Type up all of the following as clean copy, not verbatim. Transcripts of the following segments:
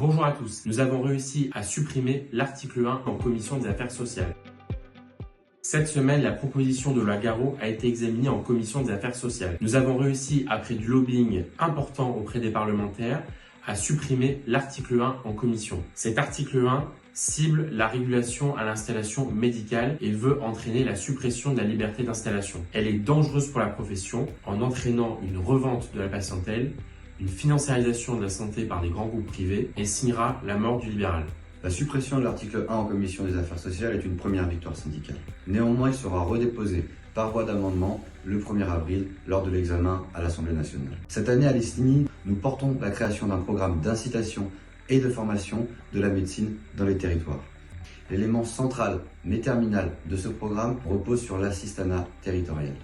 Bonjour à tous, nous avons réussi à supprimer l'article 1 en commission des affaires sociales. Cette semaine, la proposition de loi Garot a été examinée en commission des affaires sociales. Nous avons réussi, après du lobbying important auprès des parlementaires, à supprimer l'article 1 en commission. Cet article 1 cible la régulation à l'installation médicale et veut entraîner la suppression de la liberté d'installation. Elle est dangereuse pour la profession en entraînant une revente de la patientèle, une financiarisation de la santé par les grands groupes privés et signera la mort du libéral. La suppression de l'article 1 en commission des affaires sociales est une première victoire syndicale. Néanmoins, il sera redéposé par voie d'amendement le 1er avril lors de l'examen à l'Assemblée nationale. Cette année à l'ISNI, nous portons la création d'un programme d'incitation et de formation de la médecine dans les territoires. L'élément central mais terminal de ce programme repose sur l'assistanat territorial.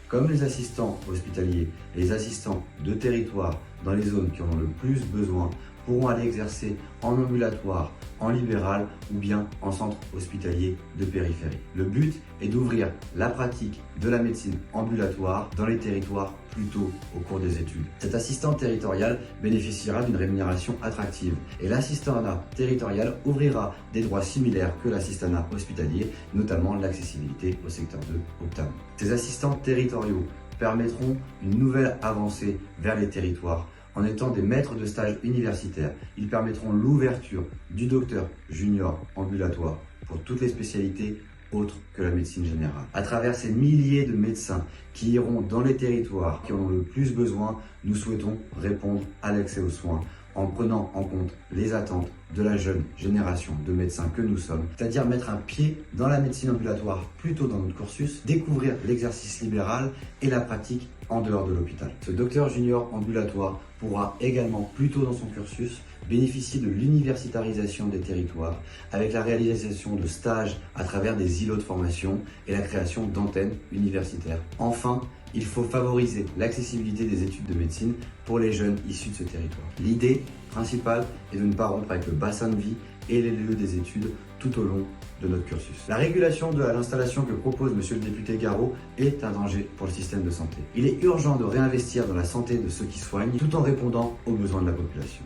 Comme les assistants hospitaliers et les assistants de territoire dans les zones qui en ont le plus besoin pourront aller exercer en ambulatoire, en libéral ou bien en centre hospitalier de périphérie. Le but est d'ouvrir la pratique de la médecine ambulatoire dans les territoires plus tôt au cours des études. Cet assistant territorial bénéficiera d'une rémunération attractive et l'assistanat territorial ouvrira des droits similaires que l'assistanat hospitalier, notamment l'accessibilité au secteur 2 Optam. Ces assistants territoriaux permettront une nouvelle avancée vers les territoires. En étant des maîtres de stage universitaires, ils permettront l'ouverture du docteur junior ambulatoire pour toutes les spécialités autres que la médecine générale. À travers ces milliers de médecins qui iront dans les territoires qui en ont le plus besoin, nous souhaitons répondre à l'accès aux soins en prenant en compte les attentes de la jeune génération de médecins que nous sommes, c'est-à-dire mettre un pied dans la médecine ambulatoire plus tôt dans notre cursus, découvrir l'exercice libéral et la pratique en dehors de l'hôpital. Ce docteur junior ambulatoire pourra également plus tôt dans son cursus bénéficier de l'universitarisation des territoires avec la réalisation de stages à travers des îlots de formation et la création d'antennes universitaires. Enfin, il faut favoriser l'accessibilité des études de médecine pour les jeunes issus de ce territoire. L'idée principale est de ne pas rompre avec le bassin de vie et les lieux des études tout au long de notre cursus. La régulation de l'installation que propose monsieur le député Garot est un danger pour le système de santé. Il est urgent de réinvestir dans la santé de ceux qui soignent tout en répondant aux besoins de la population.